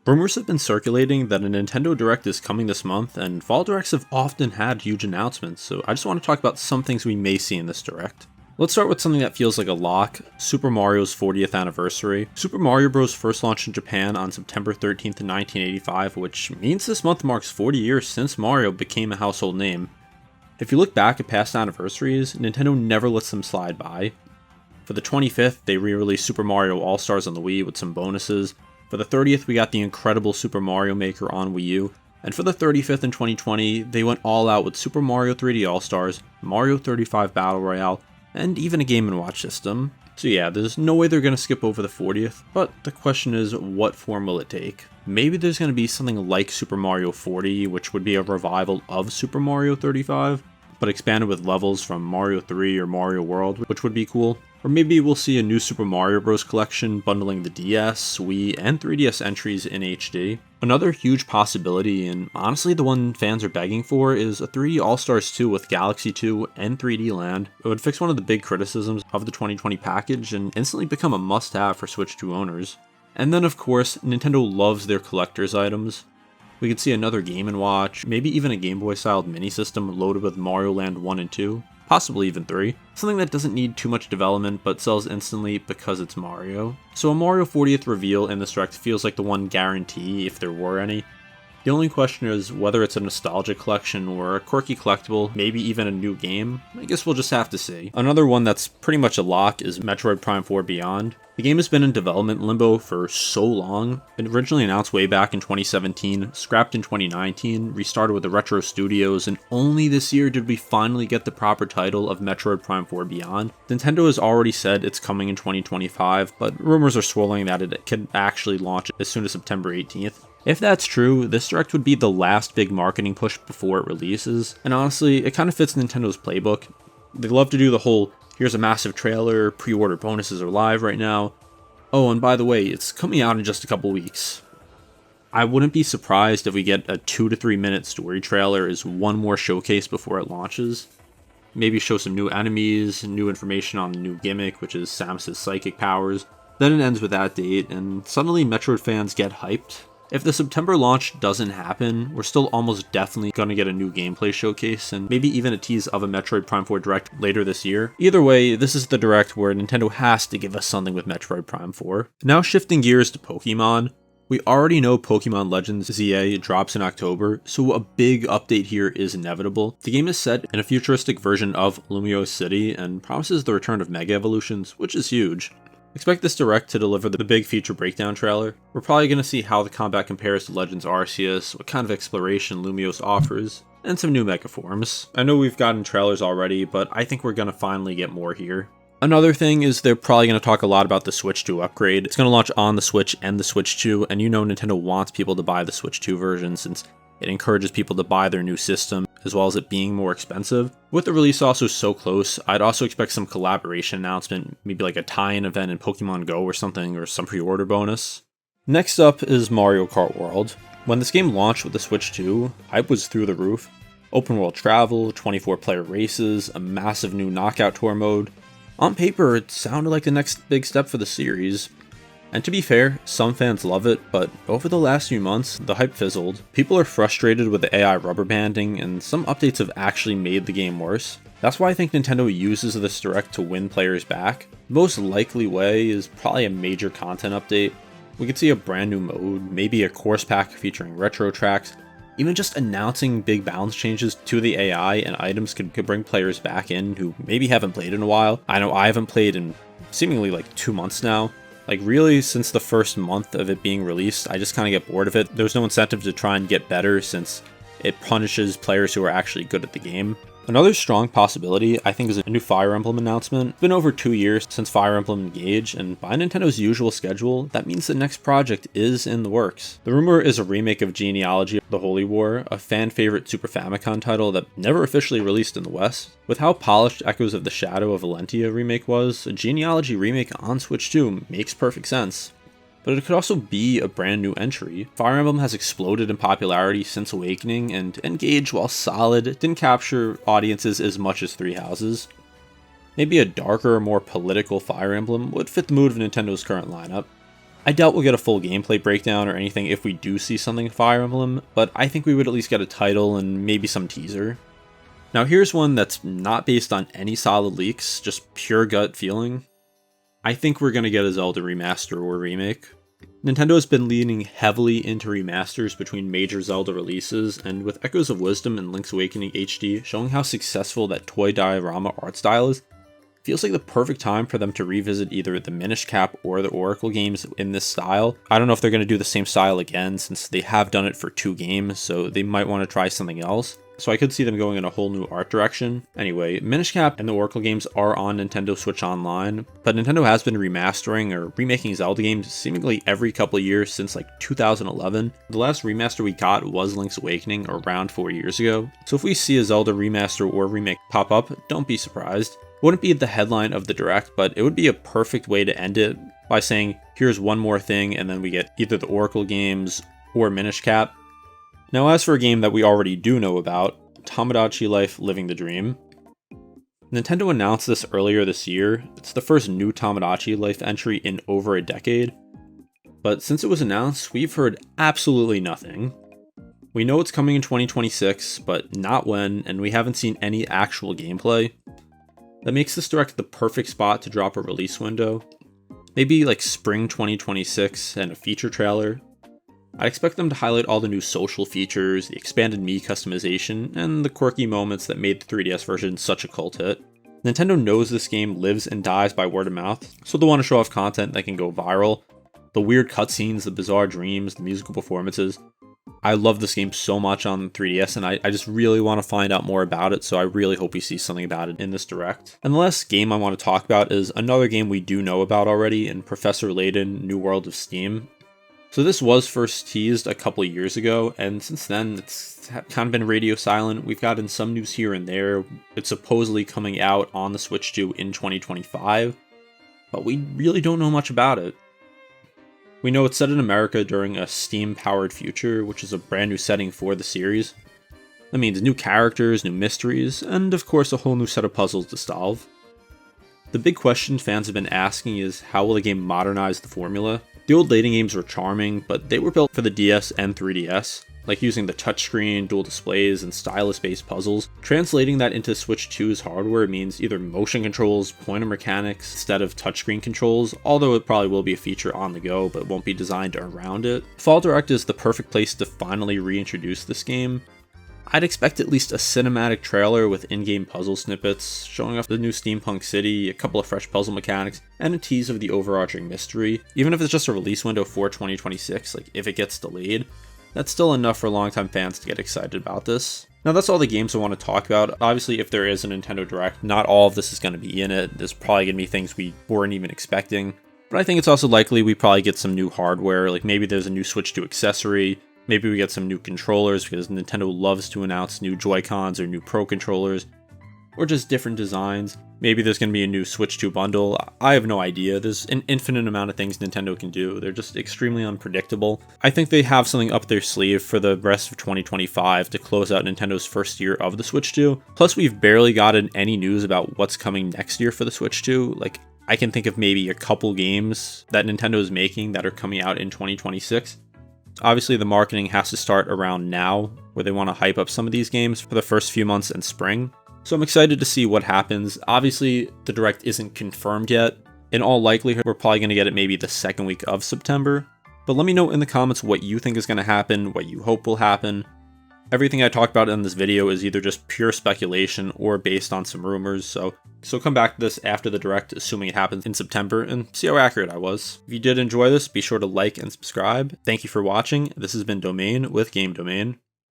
Rumors have been circulating that a Nintendo Direct is coming this month, and Fall Directs have often had huge announcements, so I just want to talk about some things we may see in this Direct. Let's start with something that feels like a lock, Super Mario's 40th anniversary. Super Mario Bros. First launched in Japan on September 13th, 1985, which means this month marks 40 years since Mario became a household name. If you look back at past anniversaries, Nintendo never lets them slide by. For the 25th, they re-released Super Mario All-Stars on the Wii with some bonuses. For the 30th, we got the incredible Super Mario Maker on Wii U, and for the 35th in 2020, they went all out with Super Mario 3D All-Stars, Mario 35 Battle Royale, and even a Game & Watch system. So yeah, there's no way they're going to skip over the 40th, but the question is, what form will it take? Maybe there's going to be something like Super Mario 40, which would be a revival of Super Mario 35, but expanded with levels from Mario 3 or Mario World, which would be cool. Or maybe we'll see a new Super Mario Bros. Collection bundling the DS, Wii, and 3DS entries in HD. Another huge possibility, and honestly the one fans are begging for, is a 3D All-Stars 2 with Galaxy 2 and 3D Land. It would fix one of the big criticisms of the 2020 package and instantly become a must-have for Switch 2 owners. And then of course, Nintendo loves their collector's items. We could see another Game & Watch, maybe even a Game Boy-styled mini-system loaded with Mario Land 1 and 2. Possibly even 3. Something that doesn't need too much development but sells instantly because it's Mario. So a Mario 40th reveal in this Direct feels like the one guarantee if there were any. The only question is whether it's a nostalgia collection or a quirky collectible, maybe even a new game. I guess we'll just have to see. Another one that's pretty much a lock is Metroid Prime 4 Beyond. The game has been in development limbo for so long. It originally announced way back in 2017, scrapped in 2019, restarted with the Retro Studios, and only this year did we finally get the proper title of Metroid Prime 4 Beyond. Nintendo has already said it's coming in 2025, but rumors are swirling that it could actually launch as soon as September 18th. If that's true, this Direct would be the last big marketing push before it releases, and honestly, it kind of fits Nintendo's playbook. They love to do the whole, here's a massive trailer, pre-order bonuses are live right now. Oh, and by the way, it's coming out in just a couple weeks. I wouldn't be surprised if we get a 2 to 3 minute story trailer as one more showcase before it launches. Maybe show some new enemies, new information on the new gimmick, which is Samus's psychic powers. Then it ends with that date, and suddenly Metroid fans get hyped. If the September launch doesn't happen, we're still almost definitely going to get a new gameplay showcase, and maybe even a tease of a Metroid Prime 4 Direct later this year. Either way, this is the Direct where Nintendo has to give us something with Metroid Prime 4. Now shifting gears to Pokemon. We already know Pokemon Legends ZA drops in October, so a big update here is inevitable. The game is set in a futuristic version of Lumiose City and promises the return of Mega Evolutions, which is huge. Expect this Direct to deliver the big feature breakdown trailer. We're probably going to see how the combat compares to Legends Arceus, what kind of exploration Lumiose offers, and some new Mega Forms. I know we've gotten trailers already, but I think we're going to finally get more here. Another thing is they're probably going to talk a lot about the Switch 2 upgrade. It's going to launch on the Switch and the Switch 2, and you know Nintendo wants people to buy the Switch 2 version since it encourages people to buy their new system, as well as it being more expensive. With the release also so close, I'd also expect some collaboration announcement, maybe like a tie-in event in Pokemon Go or something, or some pre-order bonus. Next up is Mario Kart World. When this game launched with the Switch 2, hype was through the roof. Open world travel, 24-player races, a massive new knockout tour mode. On paper, it sounded like the next big step for the series. And to be fair, some fans love it, but over the last few months, the hype fizzled. People are frustrated with the AI rubber banding, and some updates have actually made the game worse. That's why I think Nintendo uses this Direct to win players back. The most likely way is probably a major content update. We could see a brand new mode, maybe a course pack featuring retro tracks. Even just announcing big balance changes to the AI and items could bring players back in who maybe haven't played in a while. I know I haven't played in seemingly like 2 months now. Like really, since the first month of it being released, I just kind of get bored of it. There's no incentive to try and get better since it punishes players who are actually good at the game. Another strong possibility, I think, is a new Fire Emblem announcement. It's been over 2 years since Fire Emblem Engage, and by Nintendo's usual schedule, that means the next project is in the works. The rumor is a remake of Genealogy of the Holy War, a fan-favorite Super Famicom title that never officially released in the West. With how polished Echoes of the Shadow of Valentia remake was, a Genealogy remake on Switch 2 makes perfect sense. But it could also be a brand new entry. Fire Emblem has exploded in popularity since Awakening, and Engage, while solid, didn't capture audiences as much as Three Houses. Maybe a darker, more political Fire Emblem would fit the mood of Nintendo's current lineup. I doubt we'll get a full gameplay breakdown or anything if we do see something Fire Emblem, but I think we would at least get a title and maybe some teaser. Now here's one that's not based on any solid leaks, just pure gut feeling. I think we're going to get a Zelda remaster or remake. Nintendo has been leaning heavily into remasters between major Zelda releases, and with Echoes of Wisdom and Link's Awakening HD showing how successful that toy diorama art style is, feels like the perfect time for them to revisit either the Minish Cap or the Oracle games in this style. I don't know if they're going to do the same style again since they have done it for 2 games, so they might want to try something else. So I could see them going in a whole new art direction. Anyway, Minish Cap and the Oracle games are on Nintendo Switch Online, but Nintendo has been remastering or remaking Zelda games seemingly every couple of years since like 2011. The last remaster we got was Link's Awakening around 4 years ago. So if we see a Zelda remaster or remake pop up, don't be surprised. It wouldn't be the headline of the Direct, but it would be a perfect way to end it by saying, here's one more thing, and then we get either the Oracle games or Minish Cap. Now as for a game that we already do know about, Tomodachi Life Living the Dream. Nintendo announced this earlier this year. It's the first new Tomodachi Life entry in over a decade. But since it was announced, we've heard absolutely nothing. We know it's coming in 2026, but not when, and we haven't seen any actual gameplay. That makes this Direct the perfect spot to drop a release window. Maybe like spring 2026 and a feature trailer. I'd expect them to highlight all the new social features, the expanded Mii customization, and the quirky moments that made the 3DS version such a cult hit. Nintendo knows this game lives and dies by word of mouth, so they'll want to show off content that can go viral. The weird cutscenes, the bizarre dreams, the musical performances. I love this game so much on 3DS, and I just really want to find out more about it, so I really hope we see something about it in this Direct. And the last game I want to talk about is another game we do know about already in Professor Layton: New World of Steam. So this was first teased a couple of years ago, and since then it's kind of been radio silent. We've gotten some news here and there. It's supposedly coming out on the Switch 2 in 2025, but we really don't know much about it. We know it's set in America during a Steam-powered future, which is a brand new setting for the series. That means new characters, new mysteries, and of course a whole new set of puzzles to solve. The big question fans have been asking is, how will the game modernize the formula? The old Layton games were charming, but they were built for the DS and 3DS, like using the touchscreen, dual displays, and stylus-based puzzles. Translating that into Switch 2's hardware means either motion controls, pointer mechanics, instead of touchscreen controls, although it probably will be a feature on the go, but won't be designed around it. Fall Direct is the perfect place to finally reintroduce this game. I'd expect at least a cinematic trailer with in-game puzzle snippets, showing off the new steampunk city, a couple of fresh puzzle mechanics, and a tease of the overarching mystery. Even if it's just a release window for 2026, like if it gets delayed, that's still enough for longtime fans to get excited about this. Now that's all the games I want to talk about. Obviously, if there is a Nintendo Direct, not all of this is going to be in it. There's probably going to be things we weren't even expecting. But I think it's also likely we probably get some new hardware, like maybe there's a new Switch 2 accessory. Maybe we get some new controllers because Nintendo loves to announce new Joy-Cons or new Pro controllers, or just different designs. Maybe there's going to be a new Switch 2 bundle. I have no idea. There's an infinite amount of things Nintendo can do. They're just extremely unpredictable. I think they have something up their sleeve for the rest of 2025 to close out Nintendo's first year of the Switch 2. Plus, we've barely gotten any news about what's coming next year for the Switch 2. Like, I can think of maybe a couple games that Nintendo is making that are coming out in 2026. Obviously, the marketing has to start around now, where they want to hype up some of these games for the first few months in spring. So I'm excited to see what happens. Obviously, the Direct isn't confirmed yet. In all likelihood, we're probably going to get it maybe the second week of September. But let me know in the comments what you think is going to happen, what you hope will happen. Everything I talked about in this video is either just pure speculation or based on some rumors, so come back to this after the Direct, assuming it happens in September, and see how accurate I was. If you did enjoy this, be sure to like and subscribe. Thank you for watching. This has been Domain with Game Domain.